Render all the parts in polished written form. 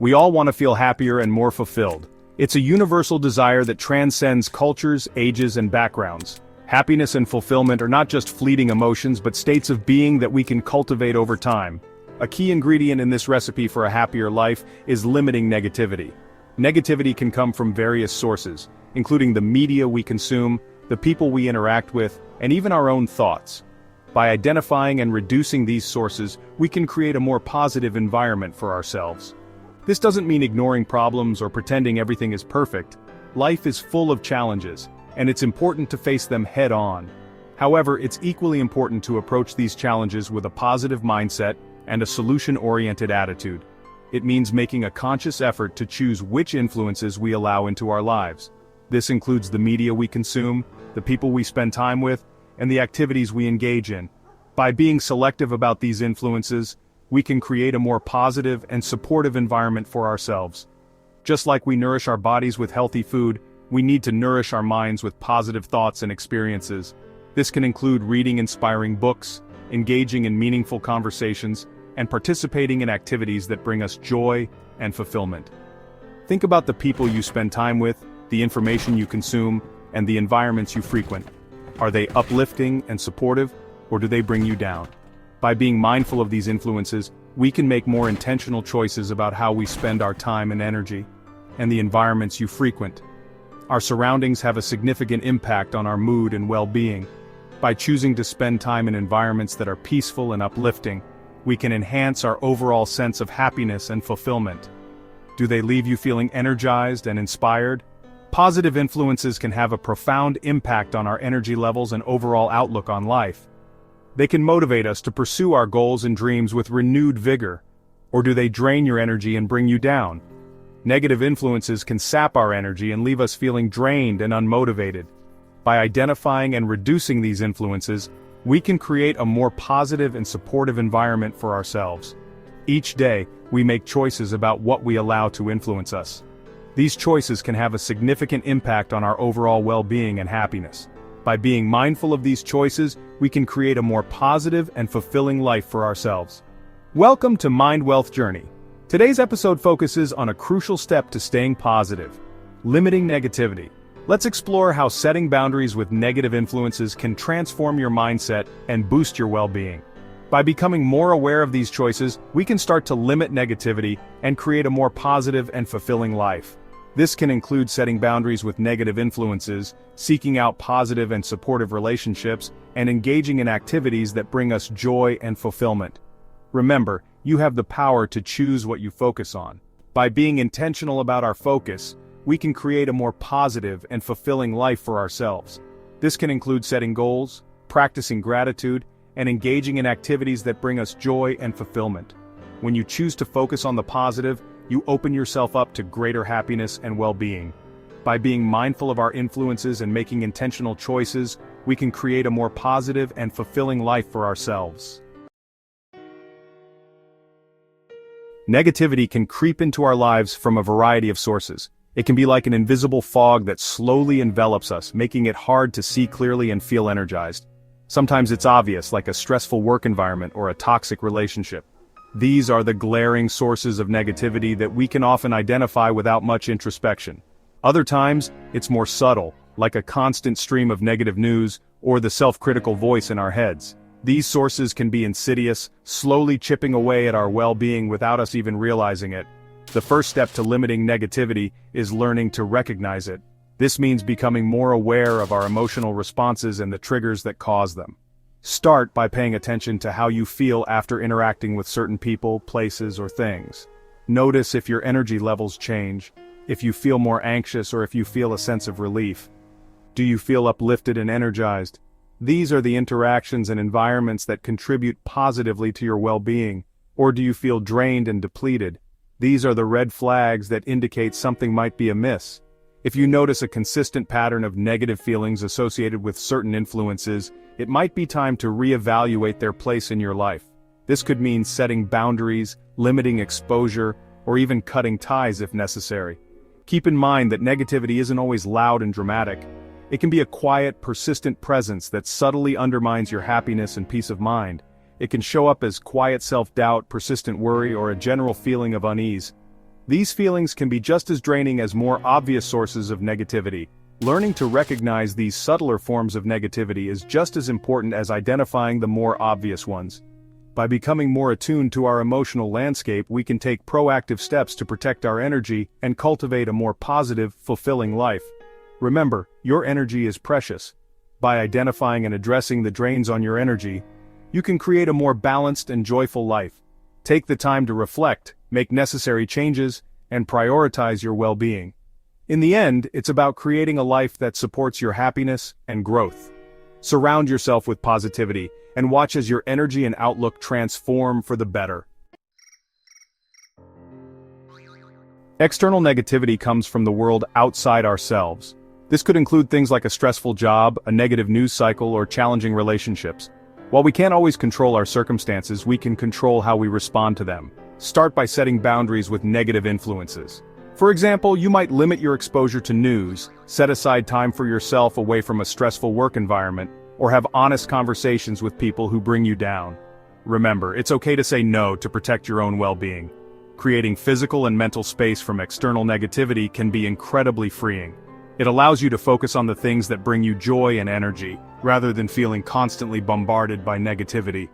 We all want to feel happier and more fulfilled. It's a universal desire that transcends cultures, ages, and backgrounds. Happiness and fulfillment are not just fleeting emotions but states of being that we can cultivate over time. A key ingredient in this recipe for a happier life is limiting negativity. Negativity can come from various sources, including the media we consume, the people we interact with, and even our own thoughts. By identifying and reducing these sources, we can create a more positive environment for ourselves. This doesn't mean ignoring problems or pretending everything is perfect. Life is full of challenges, and it's important to face them head-on. However, it's equally important to approach these challenges with a positive mindset and a solution-oriented attitude. It means making a conscious effort to choose which influences we allow into our lives. This includes the media we consume, the people we spend time with, and the activities we engage in. By being selective about these influences, we can create a more positive and supportive environment for ourselves. Just like we nourish our bodies with healthy food, we need to nourish our minds with positive thoughts and experiences. This can include reading inspiring books, engaging in meaningful conversations, and participating in activities that bring us joy and fulfillment. Think about the people you spend time with, the information you consume, and the environments you frequent. Are they uplifting and supportive, or do they bring you down? By being mindful of these influences, we can make more intentional choices about how we spend our time and energy, and the environments you frequent. Our surroundings have a significant impact on our mood and well-being. By choosing to spend time in environments that are peaceful and uplifting, we can enhance our overall sense of happiness and fulfillment. Do they leave you feeling energized and inspired? Positive influences can have a profound impact on our energy levels and overall outlook on life. They can motivate us to pursue our goals and dreams with renewed vigor. Or do they drain your energy and bring you down? Negative influences can sap our energy and leave us feeling drained and unmotivated. By identifying and reducing these influences, we can create a more positive and supportive environment for ourselves. Each day, we make choices about what we allow to influence us. These choices can have a significant impact on our overall well-being and happiness. By being mindful of these choices, we can create a more positive and fulfilling life for ourselves. Welcome to Mind Wealth Journey. Today's episode focuses on a crucial step to staying positive: limiting negativity. Let's explore how setting boundaries with negative influences can transform your mindset and boost your well-being. By becoming more aware of these choices, we can start to limit negativity and create a more positive and fulfilling life. This can include setting boundaries with negative influences, seeking out positive and supportive relationships, and engaging in activities that bring us joy and fulfillment. Remember, you have the power to choose what you focus on. By being intentional about our focus, we can create a more positive and fulfilling life for ourselves. This can include setting goals, practicing gratitude, and engaging in activities that bring us joy and fulfillment. When you choose to focus on the positive, you open yourself up to greater happiness and well-being. By being mindful of our influences and making intentional choices, we can create a more positive and fulfilling life for ourselves. Negativity can creep into our lives from a variety of sources. It can be like an invisible fog that slowly envelops us, making it hard to see clearly and feel energized. Sometimes it's obvious, like a stressful work environment or a toxic relationship. These are the glaring sources of negativity that we can often identify without much introspection. Other times, it's more subtle, like a constant stream of negative news or the self-critical voice in our heads. These sources can be insidious, slowly chipping away at our well-being without us even realizing it. The first step to limiting negativity is learning to recognize it. This means becoming more aware of our emotional responses and the triggers that cause them. Start by paying attention to how you feel after interacting with certain people, places, or things. Notice if your energy levels change, if you feel more anxious, or if you feel a sense of relief. Do you feel uplifted and energized? These are the interactions and environments that contribute positively to your well-being. Or do you feel drained and depleted? These are the red flags that indicate something might be amiss. If you notice a consistent pattern of negative feelings associated with certain influences, it might be time to reevaluate their place in your life. This could mean setting boundaries, limiting exposure, or even cutting ties if necessary. Keep in mind that negativity isn't always loud and dramatic. It can be a quiet, persistent presence that subtly undermines your happiness and peace of mind. It can show up as quiet self-doubt, persistent worry, or a general feeling of unease. These feelings can be just as draining as more obvious sources of negativity. Learning to recognize these subtler forms of negativity is just as important as identifying the more obvious ones. By becoming more attuned to our emotional landscape, we can take proactive steps to protect our energy and cultivate a more positive, fulfilling life. Remember, your energy is precious. By identifying and addressing the drains on your energy, you can create a more balanced and joyful life. Take the time to reflect, make necessary changes, and prioritize your well-being. In the end, it's about creating a life that supports your happiness and growth. Surround yourself with positivity, and watch as your energy and outlook transform for the better. External negativity comes from the world outside ourselves. This could include things like a stressful job, a negative news cycle, or challenging relationships. While we can't always control our circumstances, we can control how we respond to them. Start by setting boundaries with negative influences. For example, you might limit your exposure to news, set aside time for yourself away from a stressful work environment, or have honest conversations with people who bring you down. Remember, it's okay to say no to protect your own well-being. Creating physical and mental space from external negativity can be incredibly freeing. It allows you to focus on the things that bring you joy and energy, rather than feeling constantly bombarded by negativity.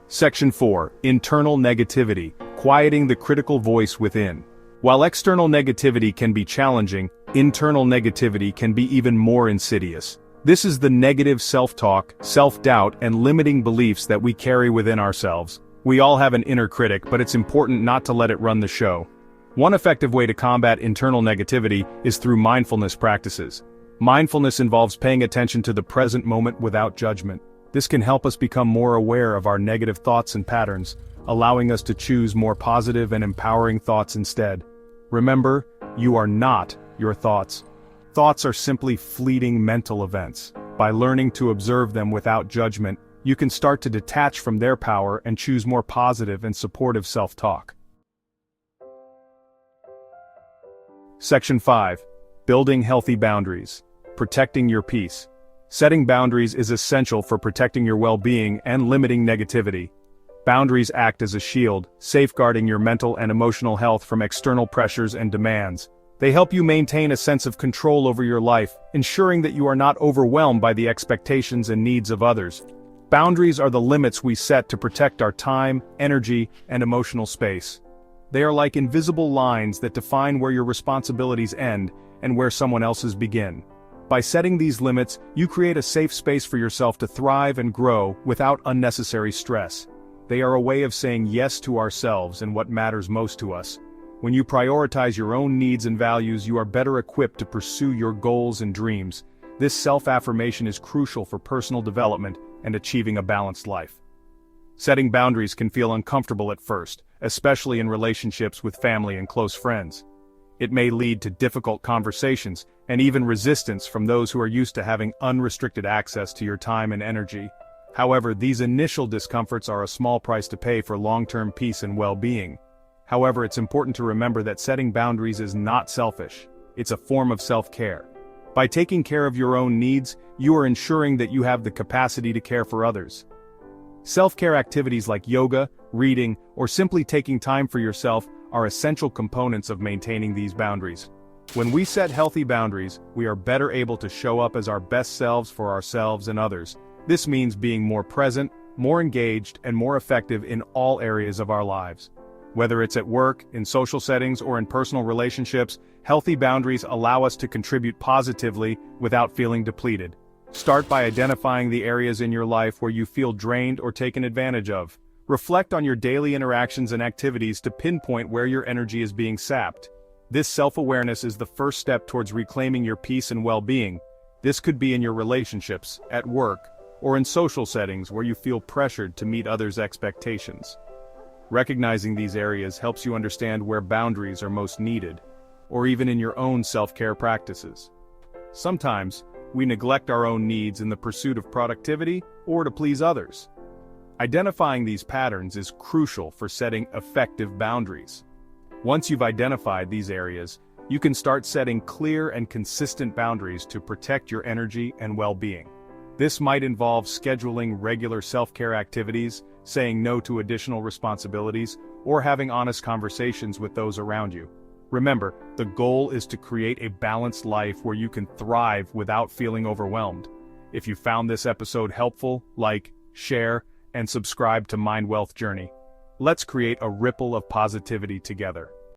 Section 4. Internal negativity. Quieting the critical voice within. While external negativity can be challenging, internal negativity can be even more insidious. This is the negative self-talk, self-doubt, and limiting beliefs that we carry within ourselves. We all have an inner critic, but it's important not to let it run the show. One effective way to combat internal negativity is through mindfulness practices. Mindfulness involves paying attention to the present moment without judgment. This can help us become more aware of our negative thoughts and patterns, allowing us to choose more positive and empowering thoughts instead. Remember, you are not your thoughts. Thoughts are simply fleeting mental events. By learning to observe them without judgment, you can start to detach from their power and choose more positive and supportive self-talk. Section 5. Building healthy boundaries. Protecting your peace. Setting boundaries is essential for protecting your well-being and limiting negativity. Boundaries act as a shield, safeguarding your mental and emotional health from external pressures and demands. They help you maintain a sense of control over your life, ensuring that you are not overwhelmed by the expectations and needs of others. Boundaries are the limits we set to protect our time, energy, and emotional space. They are like invisible lines that define where your responsibilities end and where someone else's begin. By setting these limits, you create a safe space for yourself to thrive and grow without unnecessary stress. They are a way of saying yes to ourselves and what matters most to us. When you prioritize your own needs and values, you are better equipped to pursue your goals and dreams. This self-affirmation is crucial for personal development and achieving a balanced life. Setting boundaries can feel uncomfortable at first, especially in relationships with family and close friends. It may lead to difficult conversations and even resistance from those who are used to having unrestricted access to your time and energy. However, these initial discomforts are a small price to pay for long-term peace and well-being. However, it's important to remember that setting boundaries is not selfish. It's a form of self-care. By taking care of your own needs, you are ensuring that you have the capacity to care for others. Self-care activities like yoga, reading, or simply taking time for yourself are essential components of maintaining these boundaries. When we set healthy boundaries, we are better able to show up as our best selves for ourselves and others. This means being more present, more engaged, and more effective in all areas of our lives. Whether it's at work, in social settings, or in personal relationships, healthy boundaries allow us to contribute positively without feeling depleted. Start by identifying the areas in your life where you feel drained or taken advantage of. Reflect on your daily interactions and activities to pinpoint where your energy is being sapped. This self-awareness is the first step towards reclaiming your peace and well-being. This could be in your relationships, at work, or in social settings where you feel pressured to meet others' expectations. Recognizing these areas helps you understand where boundaries are most needed, or even in your own self-care practices. Sometimes, we neglect our own needs in the pursuit of productivity or to please others. Identifying these patterns is crucial for setting effective boundaries. Once you've identified these areas, you can start setting clear and consistent boundaries to protect your energy and well-being. This might involve scheduling regular self-care activities, saying no to additional responsibilities, or having honest conversations with those around you. Remember, the goal is to create a balanced life where you can thrive without feeling overwhelmed. If you found this episode helpful, like, share, and subscribe to Mind Wealth Journey. Let's create a ripple of positivity together.